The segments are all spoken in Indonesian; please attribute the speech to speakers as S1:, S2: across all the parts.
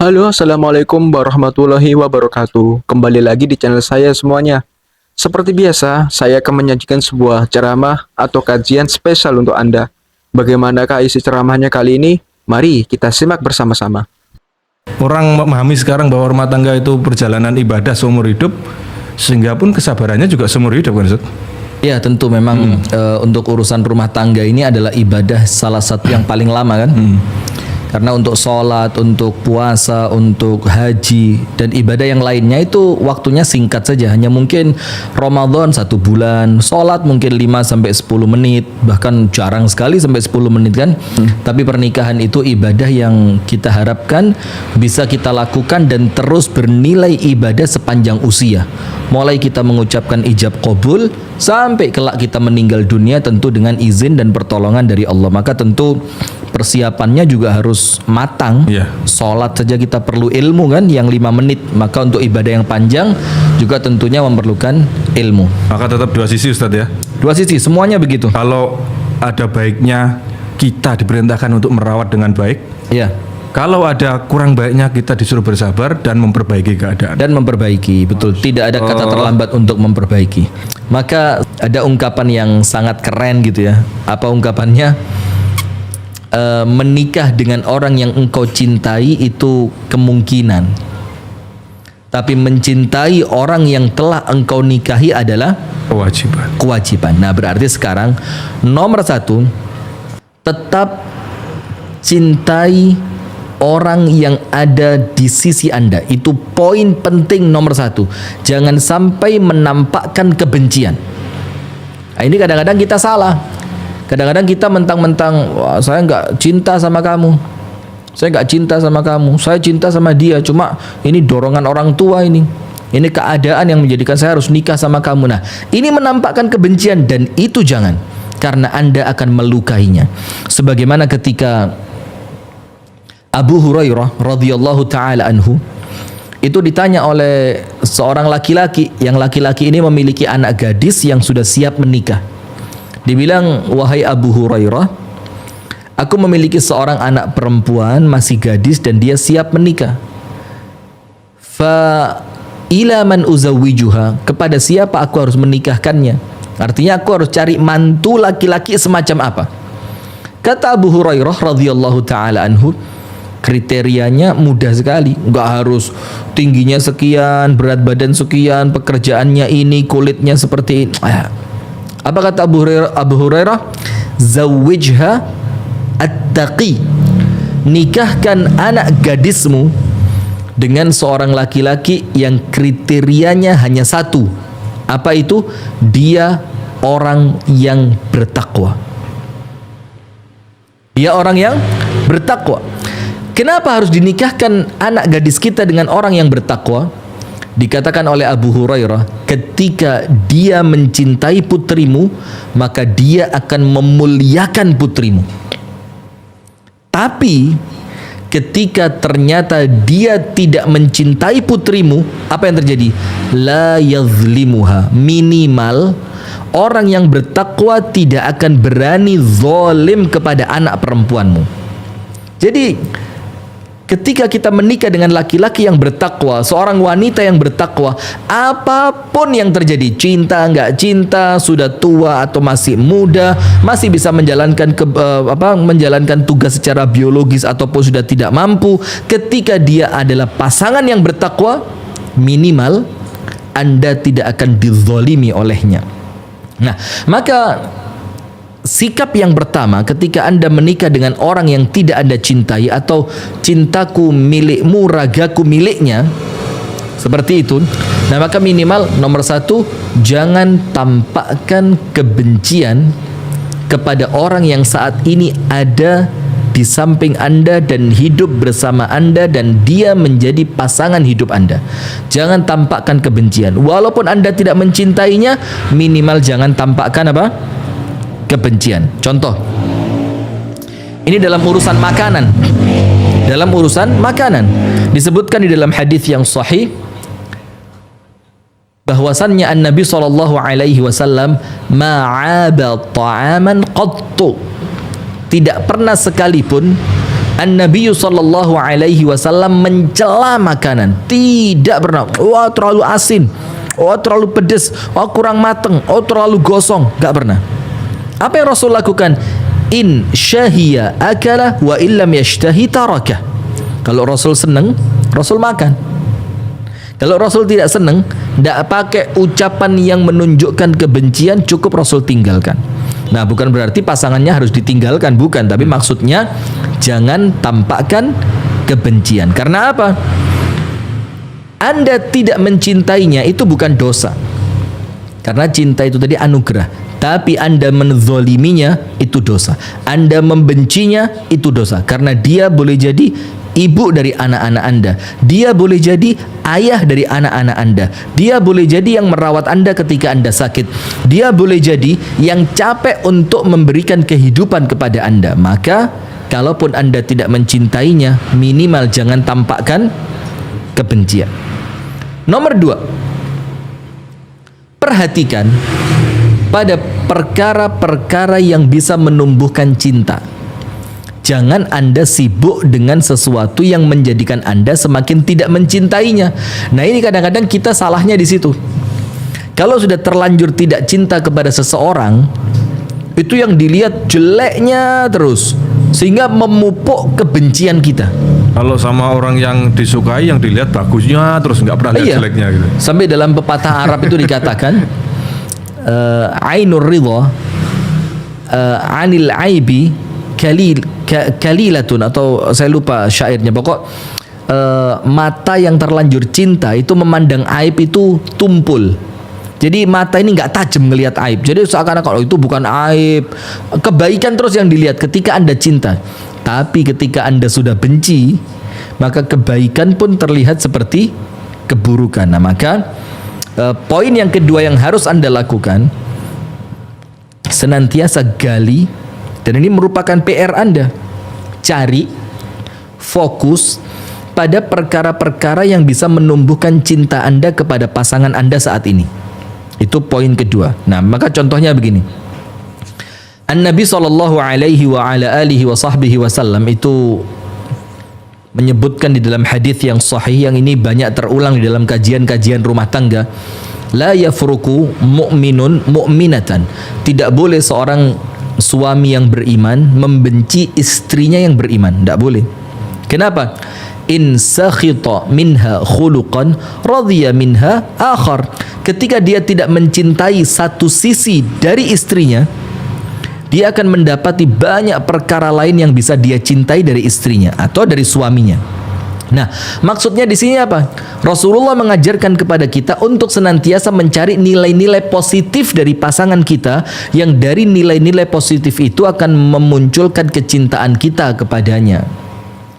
S1: Halo, assalamualaikum warahmatullahi wabarakatuh. Kembali lagi di channel saya semuanya. Seperti biasa, saya akan menyajikan sebuah ceramah atau kajian spesial untuk Anda. Bagaimanakah isi ceramahnya kali ini? Mari kita simak bersama-sama.
S2: Orang memahami sekarang bahwa rumah tangga itu perjalanan ibadah seumur hidup, sehingga pun kesabarannya juga seumur hidup kan Ustaz?
S3: Ya tentu memang untuk urusan rumah tangga ini adalah ibadah salah satu yang paling lama kan. Karena untuk sholat, untuk puasa, untuk haji dan ibadah yang lainnya itu waktunya singkat saja. Hanya mungkin Ramadan 1 bulan, sholat mungkin 5 sampai 10 menit, bahkan jarang sekali sampai 10 menit kan. Tapi pernikahan itu ibadah yang kita harapkan bisa kita lakukan dan terus bernilai ibadah sepanjang usia. Mulai kita mengucapkan ijab qabul sampai kelak kita meninggal dunia tentu dengan izin dan pertolongan dari Allah. Maka tentu persiapannya juga harus matang. Sholat saja kita perlu ilmu kan, yang 5 menit. Maka untuk ibadah yang panjang juga tentunya memerlukan ilmu.
S2: Maka tetap dua sisi Ustaz ya?
S3: Dua sisi, semuanya begitu.
S2: Kalau ada baiknya kita diperintahkan untuk merawat dengan baik.
S3: Ya.
S2: Kalau ada kurang baiknya kita disuruh bersabar dan memperbaiki keadaan.
S3: Dan memperbaiki, betul. Tidak ada kata terlambat untuk memperbaiki. Maka ada ungkapan yang sangat keren gitu ya. Apa ungkapannya? Menikah dengan orang yang engkau cintai itu kemungkinan. Tapi mencintai orang yang telah engkau nikahi adalah kewajiban. Nah berarti sekarang nomor 1, tetap cintai orang yang ada di sisi Anda. Itu poin penting nomor 1. Jangan sampai menampakkan kebencian. Nah, ini kadang-kadang kita salah. Kadang-kadang kita mentang-mentang, wah, saya nggak cinta sama kamu, saya nggak cinta sama kamu, saya cinta sama dia, cuma ini dorongan orang tua ini keadaan yang menjadikan saya harus nikah sama kamu. Nah ini menampakkan kebencian dan itu jangan, karena Anda akan melukainya. Sebagaimana ketika Abu Hurairah radhiyallahu taala anhu itu ditanya oleh seorang laki-laki, yang laki-laki ini memiliki anak gadis yang sudah siap menikah. Dibilang, wahai Abu Hurairah, aku memiliki seorang anak perempuan masih gadis dan dia siap menikah. Fa ila man uzawwijuha, kepada siapa aku harus menikahkannya? Artinya aku harus cari mantu laki-laki semacam apa? Kata Abu Hurairah radhiyallahu taala anhu, kriterianya mudah sekali, nggak harus tingginya sekian, berat badan sekian, pekerjaannya ini, kulitnya seperti ini. Apa kata Abu Hurairah? Zawwijha at-taqi, nikahkan anak gadismu dengan seorang laki-laki yang kriterianya hanya satu. Apa itu? Dia orang yang bertakwa. Dia orang yang bertakwa. Kenapa harus dinikahkan anak gadis kita dengan orang yang bertakwa? Dikatakan oleh Abu Hurairah, ketika dia mencintai putrimu, maka dia akan memuliakan putrimu. Tapi ketika ternyata dia tidak mencintai putrimu, apa yang terjadi? La yazlimuha, minimal orang yang bertakwa tidak akan berani zalim kepada anak perempuanmu. Jadi ketika kita menikah dengan laki-laki yang bertakwa, seorang wanita yang bertakwa, apapun yang terjadi, cinta nggak cinta, sudah tua atau masih muda, masih bisa menjalankan menjalankan tugas secara biologis ataupun sudah tidak mampu, ketika dia adalah pasangan yang bertakwa, minimal Anda tidak akan dizalimi olehnya. Nah, maka sikap yang pertama ketika Anda menikah dengan orang yang tidak Anda cintai, atau cintaku milikmu, ragaku miliknya, seperti itu. Nah maka minimal nomor 1, jangan tampakkan kebencian kepada orang yang saat ini ada di samping Anda dan hidup bersama Anda dan dia menjadi pasangan hidup Anda. Jangan tampakkan kebencian. Walaupun Anda tidak mencintainya, minimal jangan tampakkan apa? Kebencian. Contoh, ini dalam urusan makanan. Dalam urusan makanan disebutkan di dalam hadis yang sahih bahwasannya An-Nabi sallallahu alaihi wasallam ma'aba ta'aman qattu, tidak pernah sekalipun An-Nabi sallallahu alaihi wasallam mencela makanan. Tidak pernah. Wah, terlalu asin. Oh, terlalu pedas. Oh, kurang mateng. Oh, terlalu gosong. Gak pernah. Apa yang Rasul lakukan? In syahiya akala wa illam yashtahi tarakah. Kalau Rasul senang, Rasul makan. Kalau Rasul tidak senang, tidak pakai ucapan yang menunjukkan kebencian, cukup Rasul tinggalkan. Nah, bukan berarti pasangannya harus ditinggalkan, bukan. Tapi maksudnya jangan tampakkan kebencian. Karena apa? Anda tidak mencintainya itu bukan dosa. Karena cinta itu tadi anugerah. Tapi Anda menzoliminya itu dosa. Anda membencinya itu dosa. Karena dia boleh jadi ibu dari anak-anak Anda. Dia boleh jadi ayah dari anak-anak Anda. Dia boleh jadi yang merawat Anda ketika Anda sakit. Dia boleh jadi yang capek untuk memberikan kehidupan kepada Anda. Maka kalaupun Anda tidak mencintainya, minimal jangan tampakkan kebencian. Nomor 2, perhatikan pada perkara-perkara yang bisa menumbuhkan cinta. Jangan Anda sibuk dengan sesuatu yang menjadikan Anda semakin tidak mencintainya. Nah, ini kadang-kadang kita salahnya di situ. Kalau sudah terlanjur tidak cinta kepada seseorang, itu yang dilihat jeleknya terus, sehingga memupuk kebencian kita.
S2: Kalau sama orang yang disukai, yang dilihat bagusnya terus nggak pernah lihat jeleknya gitu.
S3: Sampai dalam pepatah Arab itu dikatakan ainur ridha anil aibi kalilatun, atau saya lupa syairnya. Pokok mata yang terlanjur cinta itu memandang aib itu tumpul. Jadi mata ini nggak tajam ngelihat aib. Jadi seakan-akan itu bukan aib, kebaikan terus yang dilihat ketika Anda cinta. Tapi ketika Anda sudah benci, maka kebaikan pun terlihat seperti keburukan. Nah, maka poin yang kedua yang harus Anda lakukan, senantiasa gali, dan ini merupakan PR Anda. Cari, fokus pada perkara-perkara yang bisa menumbuhkan cinta Anda kepada pasangan Anda saat ini. Itu poin kedua. Nah, maka contohnya begini. An-Nabi sallallahu alaihi wa ala alihi wa sahbihi wasallam itu menyebutkan di dalam hadis yang sahih, yang ini banyak terulang di dalam kajian-kajian rumah tangga. La yafruku mu'minun mu'minatan. Tidak boleh seorang suami yang beriman membenci istrinya yang beriman. Tidak boleh. Kenapa? In sakhita minha khuluqan radhiya minha akhar. Ketika dia tidak mencintai satu sisi dari istrinya, dia akan mendapati banyak perkara lain yang bisa dia cintai dari istrinya atau dari suaminya. Nah, maksudnya di sini apa? Rasulullah mengajarkan kepada kita untuk senantiasa mencari nilai-nilai positif dari pasangan kita, yang dari nilai-nilai positif itu akan memunculkan kecintaan kita kepadanya.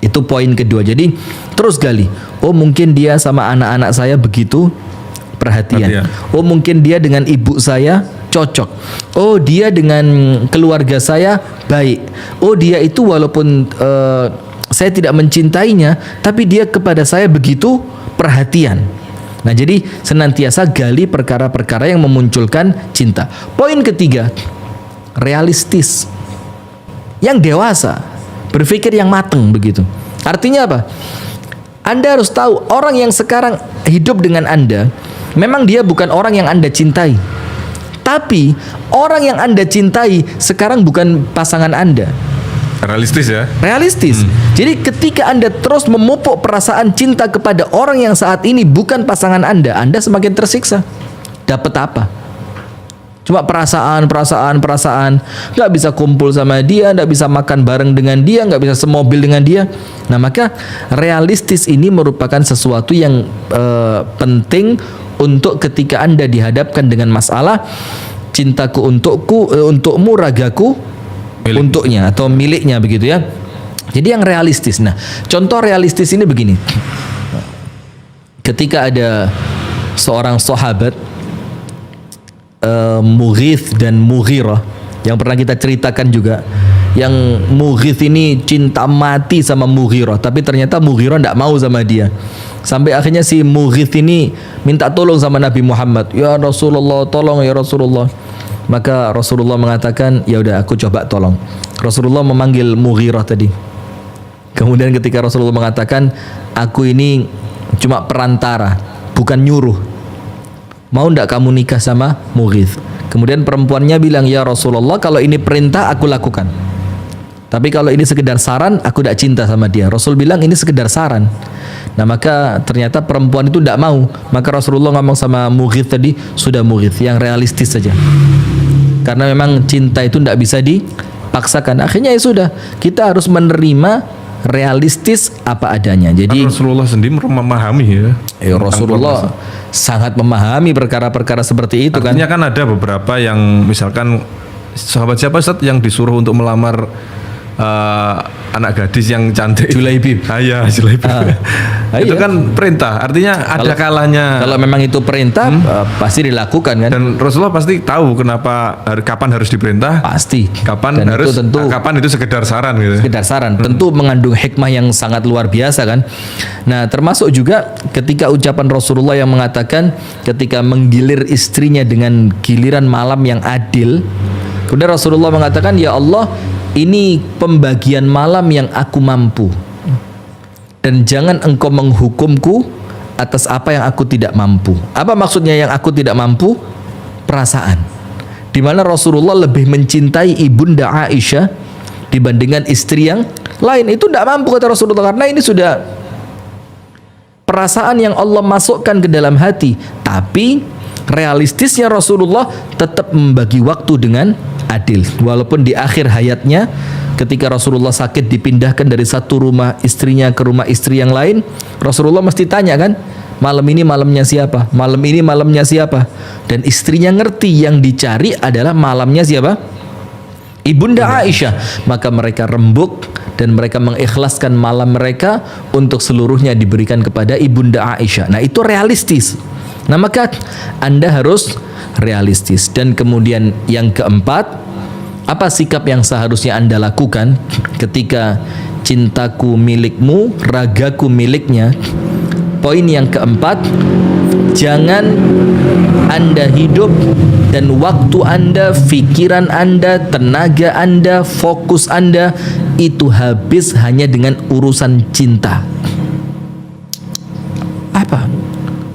S3: Itu poin kedua. Jadi terus gali. Oh, mungkin dia sama anak-anak saya begitu perhatian. Oh, mungkin dia dengan ibu saya cocok. Oh, dia dengan keluarga saya baik. Oh, dia itu walaupun saya tidak mencintainya, tapi dia kepada saya begitu perhatian. Nah, jadi senantiasa gali perkara-perkara yang memunculkan cinta. Poin ketiga, realistis, yang dewasa, berpikir yang matang begitu. Artinya apa? Anda harus tahu orang yang sekarang hidup dengan Anda, memang dia bukan orang yang Anda cintai. Tapi orang yang Anda cintai sekarang bukan pasangan Anda.
S2: Realistis ya?
S3: Realistis. Jadi ketika Anda terus memupuk perasaan cinta kepada orang yang saat ini bukan pasangan Anda semakin tersiksa. Dapat apa? Cuma perasaan. Nggak bisa kumpul sama dia, nggak bisa makan bareng dengan dia, nggak bisa semobil dengan dia. Nah, maka realistis ini merupakan sesuatu yang penting untuk ketika Anda dihadapkan dengan masalah cintaku untukmu, ragaku untuknya atau miliknya begitu ya. Jadi yang realistis. Nah, contoh realistis ini begini. Ketika ada seorang sahabat Mughith dan Mughirah yang pernah kita ceritakan juga, yang Mughith ini cinta mati sama Mughirah, tapi ternyata Mughirah tidak mau sama dia. Sampai akhirnya si Mughith ini minta tolong sama Nabi Muhammad, ya Rasulullah, tolong ya Rasulullah. Maka Rasulullah mengatakan, ya udah aku coba tolong. Rasulullah memanggil Mughirah tadi. Kemudian ketika Rasulullah mengatakan, aku ini cuma perantara, bukan nyuruh. Mau ndak kamu nikah sama Mughith? Kemudian perempuannya bilang, ya Rasulullah, kalau ini perintah aku lakukan. Tapi kalau ini sekedar saran, aku tidak cinta sama dia. Rasul bilang ini sekedar saran. Nah maka ternyata perempuan itu tidak mau. Maka Rasulullah ngomong sama Mughith tadi, sudah Mughith, yang realistis saja. Karena memang cinta itu tidak bisa dipaksakan. Akhirnya ya sudah, kita harus menerima realistis apa adanya. Jadi
S2: Kan Rasulullah sendiri memahami ya.
S3: Rasulullah sangat memahami perkara-perkara seperti itu.
S2: Artinya kan ada beberapa yang misalkan sahabat siapa Ustaz yang disuruh untuk melamar anak gadis yang cantik,
S3: Julaibib.
S2: Iya, Julaibib. Itu
S3: Iya.
S2: kan perintah. Artinya ada kalanya.
S3: Kalau memang itu perintah, pasti dilakukan kan?
S2: Dan Rasulullah pasti tahu kenapa kapan harus diperintah,
S3: Pasti.
S2: kapan
S3: Dan
S2: harus
S3: itu tentu
S2: kapan itu sekedar saran gitu.
S3: sekedar saran. Tentu mengandung hikmah yang sangat luar biasa kan. Nah, termasuk juga ketika ucapan Rasulullah yang mengatakan ketika menggilir istrinya dengan giliran malam yang adil. Kemudian Rasulullah mengatakan, ya Allah, ini pembagian malam yang aku mampu. Dan jangan engkau menghukumku atas apa yang aku tidak mampu. Apa maksudnya yang aku tidak mampu? Perasaan. Di mana Rasulullah lebih mencintai ibunda Aisyah dibandingkan istri yang lain. Itu tidak mampu kata Rasulullah, karena ini sudah perasaan yang Allah masukkan ke dalam hati. Tapi realistisnya Rasulullah tetap membagi waktu dengan adil. Walaupun di akhir hayatnya ketika Rasulullah sakit dipindahkan dari satu rumah istrinya ke rumah istri yang lain, Rasulullah mesti tanya kan, malam ini malamnya siapa? Malam ini malamnya siapa? Dan istrinya ngerti yang dicari adalah malamnya siapa? Ibunda Aisyah. Maka mereka rembuk dan mereka mengikhlaskan malam mereka untuk seluruhnya diberikan kepada Ibunda Aisyah. Nah, itu realistis. Nah, maka Anda harus realistis. Dan kemudian yang keempat, apa sikap yang seharusnya Anda lakukan ketika cintaku milikmu, ragaku miliknya? Poin yang keempat, jangan Anda hidup dan waktu Anda, pikiran Anda, tenaga Anda, fokus Anda itu habis hanya dengan urusan cinta. Apa?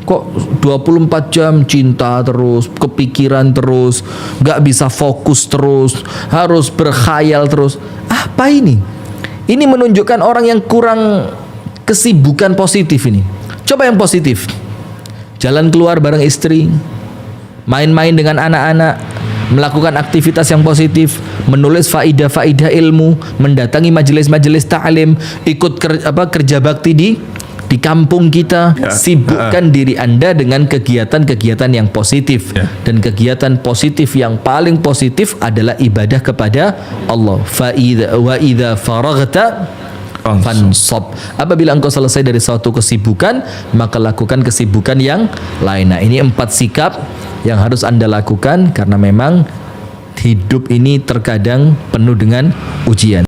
S3: Kok 24 jam cinta terus, kepikiran terus, gak bisa fokus terus, harus berkhayal terus. Apa ini? Ini menunjukkan orang yang kurang kesibukan positif ini. Coba yang positif. Jalan keluar bareng istri, main-main dengan anak-anak, melakukan aktivitas yang positif, menulis faidah-faidah ilmu, mendatangi majelis-majelis ta'lim, ikut kerja bakti di kampung kita. Sibukkan diri Anda dengan kegiatan-kegiatan yang positif. Dan kegiatan positif yang paling positif adalah ibadah kepada Allah. Wa idza faraghta fansab. Apabila engkau selesai dari suatu kesibukan, maka lakukan kesibukan yang lain. Nah, ini 4 sikap yang harus Anda lakukan karena memang hidup ini terkadang penuh dengan ujian.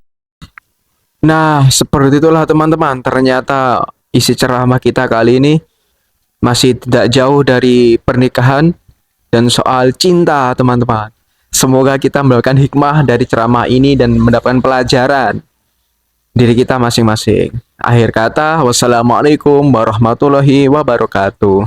S1: Nah, seperti itulah teman-teman. Ternyata isi ceramah kita kali ini masih tidak jauh dari pernikahan dan soal cinta, teman-teman. Semoga kita mendapatkan hikmah dari ceramah ini dan mendapatkan pelajaran diri kita masing-masing. Akhir kata, wassalamualaikum warahmatullahi wabarakatuh.